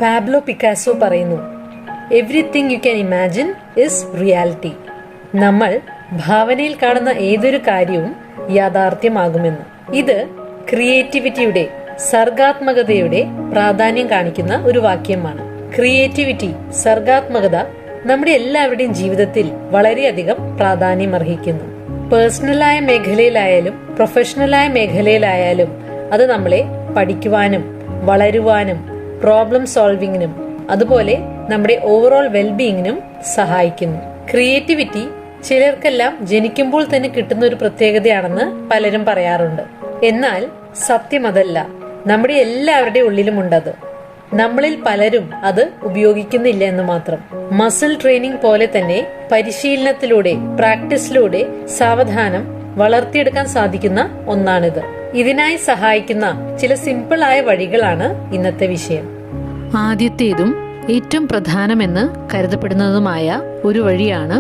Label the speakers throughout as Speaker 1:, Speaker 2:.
Speaker 1: Pablo Picasso പറയുന്നു, everything you can imagine is reality. നമ്മൾ ഭാവനയിൽ കാണുന്ന ഏതൊരു കാര്യവും യാഥാർത്ഥ്യമാകുമെന്ന്. ഇത് ക്രിയേറ്റിവിറ്റിയുടെ, സർഗാത്മകതയുടെ പ്രാധാന്യം കാണിക്കുന്ന ഒരു വാക്യമാണ്. ക്രിയേറ്റിവിറ്റി, സർഗാത്മകത നമ്മുടെ എല്ലാവരുടെയും ജീവിതത്തിൽ വളരെയധികം പ്രാധാന്യം അർഹിക്കുന്നു. പേഴ്സണലായ മേഖലയിലായാലും പ്രൊഫഷണലായ മേഖലയിലായാലും അത് നമ്മളെ പഠിക്കുവാനും വളരുവാനും പ്രോബ്ലം സോൾവിങ്ങിനും അതുപോലെ നമ്മുടെ ഓവറോൾ വെൽബീയിങ്ങിനും സഹായിക്കുന്നു. ക്രിയേറ്റിവിറ്റി ചിലർക്കെല്ലാം ജനിക്കുമ്പോൾ തന്നെ കിട്ടുന്ന ഒരു പ്രത്യേകതയാണെന്ന് പലരും പറയാറുണ്ട്. എന്നാൽ സത്യം അതല്ല. നമ്മുടെ എല്ലാവരുടെ ഉള്ളിലും ഉണ്ടത്. നമ്മളിൽ പലരും അത് ഉപയോഗിക്കുന്നില്ല എന്ന് മാത്രം. മസിൽ ട്രെയിനിങ് പോലെ തന്നെ പരിശീലനത്തിലൂടെ, പ്രാക്ടീസിലൂടെ സാവധാനം വളർത്തിയെടുക്കാൻ സാധിക്കുന്ന ഒന്നാണിത്. ഇതിനായി സഹായിക്കുന്ന ചില സിമ്പിൾ ആയ വഴികളാണ് ഇന്നത്തെ വിഷയം.
Speaker 2: ആദ്യത്തേതും ഏറ്റവും പ്രധാനമെന്ന് കരുതപ്പെടുന്നതുമായ ഒരു വഴിയാണ്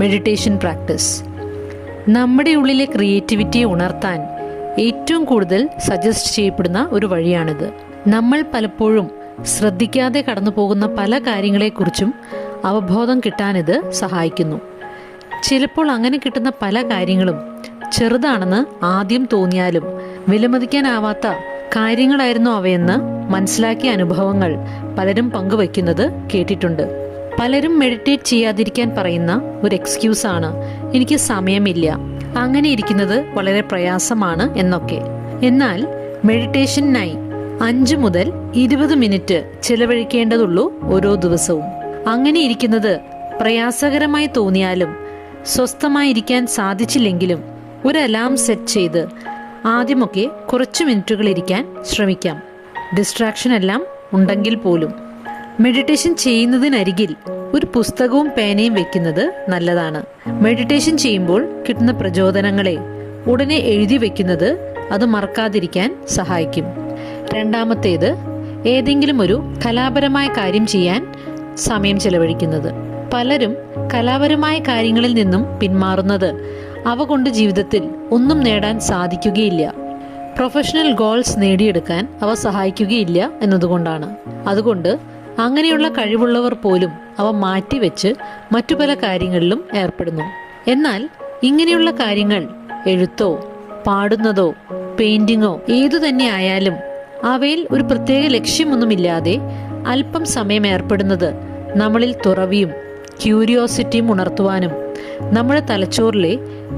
Speaker 2: മെഡിറ്റേഷൻ പ്രാക്ടീസ്. നമ്മുടെ ഉള്ളിലെ ക്രിയേറ്റിവിറ്റിയെ ഉണർത്താൻ ഏറ്റവും കൂടുതൽ സജസ്റ്റ് ചെയ്യപ്പെടുന്ന ഒരു വഴിയാണിത്. നമ്മൾ പലപ്പോഴും ശ്രദ്ധിക്കാതെ കടന്നു പോകുന്ന പല കാര്യങ്ങളെക്കുറിച്ചും അവബോധം കിട്ടാനിത് സഹായിക്കുന്നു. ചിലപ്പോൾ അങ്ങനെ കിട്ടുന്ന പല കാര്യങ്ങളും ചെറുതാണെന്ന് ആദ്യം തോന്നിയാലും വിലമതിക്കാനാവാത്ത കാര്യങ്ങളായിരുന്നു അവയെന്ന് മനസ്സിലാക്കിയ അനുഭവങ്ങൾ പലരും പങ്കുവയ്ക്കുന്നത് കേട്ടിട്ടുണ്ട്. പലരും മെഡിറ്റേറ്റ് ചെയ്യാതിരിക്കാൻ പറയുന്ന ഒരു എക്സ്ക്യൂസാണ് എനിക്ക് സമയമില്ല, അങ്ങനെ ഇരിക്കുന്നത് വളരെ പ്രയാസമാണ് എന്നൊക്കെ. എന്നാൽ മെഡിറ്റേഷനായി 5 മുതൽ 20 മിനിറ്റ് ചിലവഴിക്കേണ്ടതുള്ളൂ ഓരോ ദിവസവും. അങ്ങനെ ഇരിക്കുന്നത് പ്രയാസകരമായി തോന്നിയാലും സ്വസ്ഥമായിരിക്കാൻ സാധിച്ചില്ലെങ്കിലും ഒരു അലാം സെറ്റ് ചെയ്ത് ആദ്യമൊക്കെ കുറച്ച് മിനിറ്റുകൾ ഇരിക്കാൻ ശ്രമിക്കാം, ഡിസ്ട്രാക്ഷൻ എല്ലാം ഉണ്ടെങ്കിൽ പോലും. മെഡിറ്റേഷൻ ചെയ്യുന്നതിനരികിൽ ഒരു പുസ്തകവും പേനയും വെക്കുന്നത് നല്ലതാണ്. മെഡിറ്റേഷൻ ചെയ്യുമ്പോൾ കിട്ടുന്ന പ്രചോദനങ്ങളെ ഉടനെ എഴുതി വെക്കുന്നത് അത് മറക്കാതിരിക്കാൻ സഹായിക്കും. രണ്ടാമത്തേത്, ഏതെങ്കിലും ഒരു കലാപരമായ കാര്യം ചെയ്യാൻ സമയം ചെലവഴിക്കുന്നത്. പലരും കലാപരമായ കാര്യങ്ങളിൽ നിന്നും പിന്മാറുന്നത് അവ കൊണ്ട് ജീവിതത്തിൽ ഒന്നും നേടാൻ സാധിക്കുകയില്ല, പ്രൊഫഷണൽ ഗോൾസ് നേടിയെടുക്കാൻ അവ സഹായിക്കുകയില്ല എന്നതുകൊണ്ടാണ്. അതുകൊണ്ട് അങ്ങനെയുള്ള കഴിവുള്ളവർ പോലും അവ മാറ്റിവെച്ച് മറ്റു പല കാര്യങ്ങളിലും ഏർപ്പെടുന്നു. എന്നാൽ ഇങ്ങനെയുള്ള കാര്യങ്ങൾ എഴുത്തോ പാടുന്നതോ പെയിന്റിങ്ങോ ഏതു തന്നെ ആയാലും അവയിൽ ഒരു പ്രത്യേക ലക്ഷ്യമൊന്നുമില്ലാതെ അല്പം സമയം ഏർപ്പെടുന്നത് നമ്മളിൽ തുറവിയും ക്യൂരിയോസിറ്റിയും ഉണർത്തുവാനും നമ്മുടെ തലച്ചോറിലെ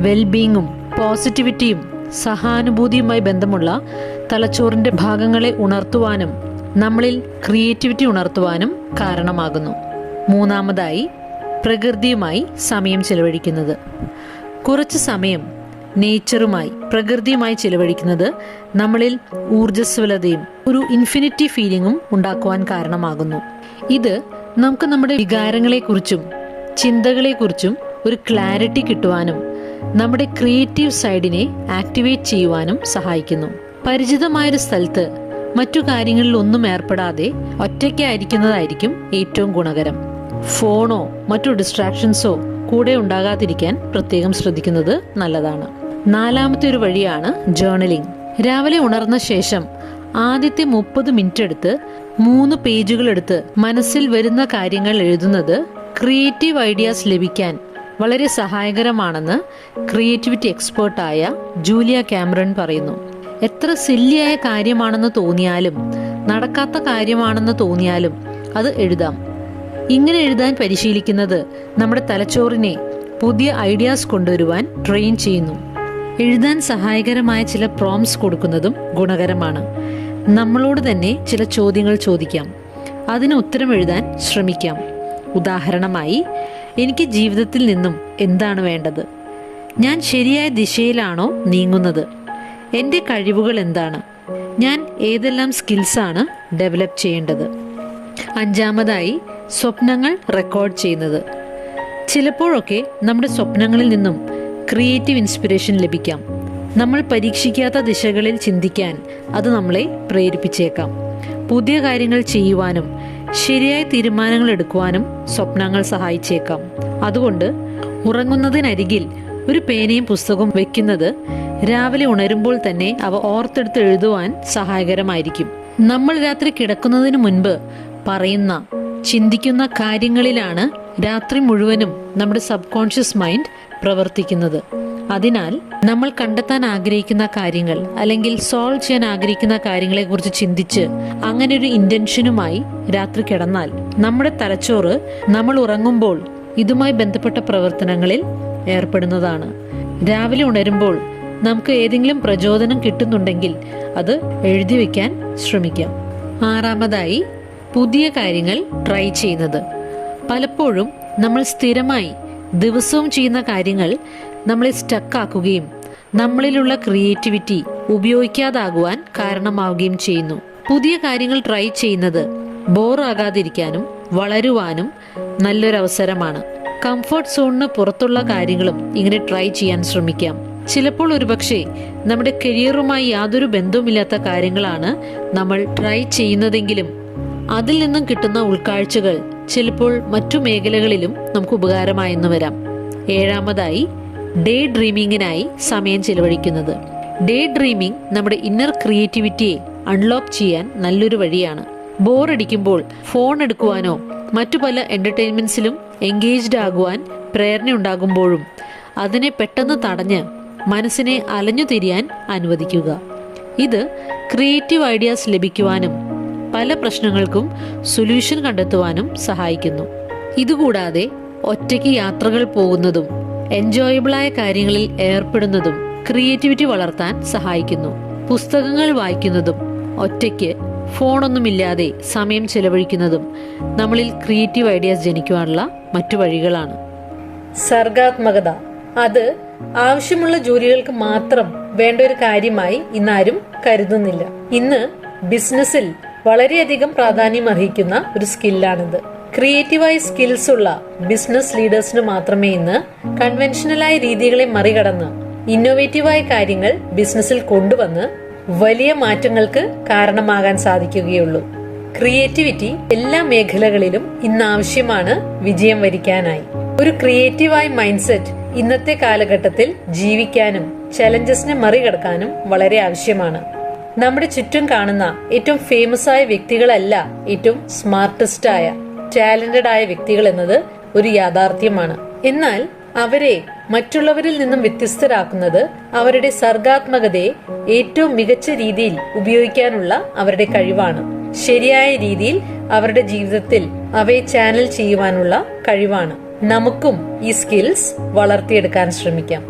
Speaker 2: വെൽബീയിങ്ങും പോസിറ്റിവിറ്റിയും സഹാനുഭൂതിയുമായി ബന്ധമുള്ള തലച്ചോറിന്റെ ഭാഗങ്ങളെ ഉണർത്തുവാനും നമ്മളിൽ ക്രിയേറ്റിവിറ്റി ഉണർത്തുവാനും കാരണമാകുന്നു. മൂന്നാമതായി, പ്രകൃതിയുമായി സമയം ചെലവഴിക്കുന്നത്. കുറച്ച് സമയം നേച്ചറുമായി, പ്രകൃതിയുമായി ചിലവഴിക്കുന്നത് നമ്മളിൽ ഊർജ്ജസ്വലതയും ഒരു ഇൻഫിനിറ്റി ഫീലിംഗും ഉണ്ടാക്കുവാൻ കാരണമാകുന്നു. ഇത് നമുക്ക് നമ്മുടെ വികാരങ്ങളെക്കുറിച്ചും ചിന്തകളെക്കുറിച്ചും ഒരു ക്ലാരിറ്റി കിട്ടുവാനും നമ്മുടെ ക്രിയേറ്റീവ് സൈഡിനെ ആക്ടിവേറ്റ് ചെയ്യുവാനും സഹായിക്കുന്നു. പരിചിതമായൊരു സ്ഥലത്ത് മറ്റു കാര്യങ്ങളിൽ ഒന്നും ഏർപ്പെടാതെ ഒറ്റയ്ക്കായിരിക്കുന്നതായിരിക്കും ഏറ്റവും ഗുണകരം. ഫോണോ മറ്റു ഡിസ്ട്രാക്ഷൻസോ കൂടെ ഉണ്ടാകാതിരിക്കാൻ പ്രത്യേകം ശ്രദ്ധിക്കുന്നത് നല്ലതാണ്. നാലാമത്തെ ഒരു വഴിയാണ് ജേർണലിംഗ്. രാവിലെ ഉണർന്ന ശേഷം ആദ്യത്തെ 30 മിനിറ്റ് എടുത്ത് 3 പേജുകൾ എടുത്ത് മനസ്സിൽ വരുന്ന കാര്യങ്ങൾ എഴുതുന്നത് ക്രിയേറ്റീവ് ഐഡിയാസ് ലഭിക്കാൻ വളരെ സഹായകരമാണെന്ന് ക്രിയേറ്റിവിറ്റി എക്സ്പേർട്ടായ ജൂലിയ കാമറൺ പറയുന്നു. എത്ര സില്ലിയായ കാര്യമാണെന്ന് തോന്നിയാലും നടക്കാത്ത കാര്യമാണെന്ന് തോന്നിയാലും അത് എഴുതാം. ഇങ്ങനെ എഴുതാൻ പരിശീലിക്കുന്നത് നമ്മുടെ തലച്ചോറിനെ പുതിയ ഐഡിയാസ് കൊണ്ടുവരുവാൻ ട്രെയിൻ ചെയ്യുന്നു. എഴുതാൻ സഹായകരമായ ചില പ്രോംപ്റ്റ്സ് കൊടുക്കുന്നതും ഗുണകരമാണ്. നമ്മളോട് തന്നെ ചില ചോദ്യങ്ങൾ ചോദിക്കാം, അതിന് ഉത്തരം എഴുതാൻ ശ്രമിക്കാം. ഉദാഹരണമായി, എനിക്ക് ജീവിതത്തിൽ നിന്നും എന്താണ് വേണ്ടത്? ഞാൻ ശരിയായ ദിശയിലാണോ നീങ്ങുന്നത്? എൻ്റെ കഴിവുകൾ എന്താണ്? ഞാൻ ഏതെല്ലാം സ്കിൽസാണ് ഡെവലപ്പ് ചെയ്യേണ്ടത്? അഞ്ചാമതായി, സ്വപ്നങ്ങൾ റെക്കോർഡ് ചെയ്യുന്നത്. ചിലപ്പോഴൊക്കെ നമ്മുടെ സ്വപ്നങ്ങളിൽ നിന്നും ക്രിയേറ്റീവ് ഇൻസ്പിറേഷൻ ലഭിക്കാം. നമ്മൾ പരീക്ഷിക്കാത്ത ദിശകളിൽ ചിന്തിക്കാൻ അത് നമ്മളെ പ്രേരിപ്പിച്ചേക്കാം. പുതിയ കാര്യങ്ങൾ ചെയ്യുവാനും ശരിയായ തീരുമാനങ്ങൾ എടുക്കുവാനും സ്വപ്നങ്ങൾ സഹായിച്ചേക്കാം. അതുകൊണ്ട് ഉറങ്ങുന്നതിനരികിൽ ഒരു പേനയും പുസ്തകവും വെക്കുന്നത് രാവിലെ ഉണരുമ്പോൾ തന്നെ അവ ഓർത്തെടുത്ത് എഴുതുവാൻ സഹായകരമായിരിക്കും. നമ്മൾ രാത്രി കിടക്കുന്നതിന് മുൻപ് പറയുന്ന, ചിന്തിക്കുന്ന കാര്യങ്ങളിലാണ് രാത്രി മുഴുവനും നമ്മുടെ സബ് കോൺഷ്യസ് മൈൻഡ് പ്രവർത്തിക്കുന്നത്. അതിനാൽ നമ്മൾ കണ്ടെത്താൻ ആഗ്രഹിക്കുന്ന കാര്യങ്ങൾ അല്ലെങ്കിൽ സോൾവ് ചെയ്യാൻ ആഗ്രഹിക്കുന്ന കാര്യങ്ങളെക്കുറിച്ച് ചിന്തിച്ച് അങ്ങനെ ഒരു ഇന്റൻഷനുമായി രാത്രി കിടന്നാൽ നമ്മുടെ തലച്ചോറ് നമ്മൾ ഉറങ്ങുമ്പോൾ ഇതുമായി ബന്ധപ്പെട്ട പ്രവർത്തനങ്ങളിൽ ഏർപ്പെടുന്നതാണ്. രാവിലെ ഉണരുമ്പോൾ നമുക്ക് ഏതെങ്കിലും പ്രചോദനം കിട്ടുന്നുണ്ടെങ്കിൽ അത് എഴുതി വയ്ക്കാൻ ശ്രമിക്കാം. 6ാമതായി, പുതിയ കാര്യങ്ങൾ ട്രൈ ചെയ്യുന്നത്. പലപ്പോഴും നമ്മൾ സ്ഥിരമായി ദിവസവും ചെയ്യുന്ന കാര്യങ്ങൾ നമ്മളെ സ്റ്റക്കാക്കുകയും നമ്മളിലുള്ള ക്രിയേറ്റിവിറ്റി ഉപയോഗിക്കാതാകുവാൻ കാരണമാവുകയും ചെയ്യുന്നു. പുതിയ കാര്യങ്ങൾ ട്രൈ ചെയ്യുന്നത് ബോറാകാതിരിക്കാനും വളരുവാനും നല്ലൊരവസരമാണ്. കംഫർട്ട് സോണിന് പുറത്തുള്ള കാര്യങ്ങളും ഇങ്ങനെ ട്രൈ ചെയ്യാൻ ശ്രമിക്കാം. ചിലപ്പോൾ ഒരുപക്ഷെ നമ്മുടെ കരിയറുമായി യാതൊരു ബന്ധവുമില്ലാത്ത കാര്യങ്ങളാണ് നമ്മൾ ട്രൈ ചെയ്യുന്നതെങ്കിലും അതിൽ നിന്നും കിട്ടുന്ന ഉൾക്കാഴ്ചകൾ ചിലപ്പോൾ മറ്റു മേഖലകളിലും നമുക്ക് ഉപകാരമായെന്ന് വരാം. 7ാമതായി, ഡേ ഡ്രീമിങ്ങിനായി സമയം ചിലവഴിക്കുന്നത്. ഡേ ഡ്രീമിംഗ് നമ്മുടെ ഇന്നർ ക്രിയേറ്റിവിറ്റിയെ അൺലോക്ക് ചെയ്യാൻ നല്ലൊരു വഴിയാണ്. ബോറടിക്കുമ്പോൾ ഫോൺ എടുക്കുവാനോ മറ്റു പല എന്റർടൈൻമെന്റ്സിലും എൻഗേജ്ഡ് ആകുവാൻ പ്രേരണയുണ്ടാകുമ്പോഴും അതിനെ പെട്ടെന്ന് തടഞ്ഞ് മനസ്സിനെ അലഞ്ഞു തിരിയാൻ അനുവദിക്കുക. ഇത് ക്രിയേറ്റീവ് ഐഡിയാസ് ലഭിക്കുവാനും പല പ്രശ്നങ്ങൾക്കും സൊല്യൂഷൻ കണ്ടെത്തുവാനും സഹായിക്കുന്നു. ഇതുകൂടാതെ ഒറ്റയ്ക്ക് യാത്രകൾ പോകുന്നതും എൻജോയബിളായ കാര്യങ്ങളിൽ ഏർപ്പെടുന്നതും ക്രിയേറ്റിവിറ്റി വളർത്താൻ സഹായിക്കുന്നു. പുസ്തകങ്ങൾ വായിക്കുന്നതും ഒറ്റയ്ക്ക് ഫോണൊന്നുമില്ലാതെ സമയം ചെലവഴിക്കുന്നതും നമ്മളിൽ ക്രിയേറ്റീവ് ഐഡിയാസ് ജനിക്കുവാനുള്ള മറ്റു വഴികളാണ്.
Speaker 1: സർഗാത്മകത അത് ആവശ്യമുള്ള ജോലികൾക്ക് മാത്രം വേണ്ട ഒരു കാര്യമായി ഇന്നാരും കരുതുന്നില്ല. ഇന്ന് ബിസിനസ്സിൽ വളരെയധികം പ്രാധാന്യം അർഹിക്കുന്ന ഒരു സ്കില്ലാണിത്. ക്രിയേറ്റീവായ സ്കിൽസ് ഉള്ള ബിസിനസ് ലീഡേഴ്സിന് മാത്രമേ ഇന്ന് കൺവെൻഷനലായ രീതികളെ മറികടന്ന് ഇന്നോവേറ്റീവായ കാര്യങ്ങൾ ബിസിനസ്സിൽ കൊണ്ടുവന്ന് വലിയ മാറ്റങ്ങൾക്ക് കാരണമാകാൻ സാധിക്കുകയുള്ളൂ. ക്രിയേറ്റിവിറ്റി എല്ലാ മേഖലകളിലും ഇന്ന് ആവശ്യമാണ് വിജയം വരിക്കാനായി. ഒരു ക്രിയേറ്റീവായ മൈൻഡ് സെറ്റ് ഇന്നത്തെ കാലഘട്ടത്തിൽ ജീവിക്കാനും ചലഞ്ചസിനെ മറികടക്കാനും വളരെ ആവശ്യമാണ്. നമ്മുടെ ചുറ്റും കാണുന്ന ഏറ്റവും ഫേമസ് ആയ വ്യക്തികളല്ല ഏറ്റവും സ്മാർട്ടസ്റ്റ് ആയ ടാലന്റഡ് ആയ വ്യക്തികൾ എന്നത് ഒരു യാഥാർത്ഥ്യമാണ്. എന്നാൽ അവരെ മറ്റുള്ളവരിൽ നിന്നും വ്യത്യസ്തരാക്കുന്നത് അവരുടെ സർഗാത്മകതയെ ഏറ്റവും മികച്ച രീതിയിൽ ഉപയോഗിക്കാനുള്ള അവരുടെ കഴിവാണ്. ശരിയായ രീതിയിൽ അവരുടെ ജീവിതത്തിൽ അവയെ ചാനൽ ചെയ്യുവാനുള്ള കഴിവാണ്. നമുക്കും ഈ സ്കിൽസ് വളർത്തിയെടുക്കാൻ ശ്രമിക്കാം.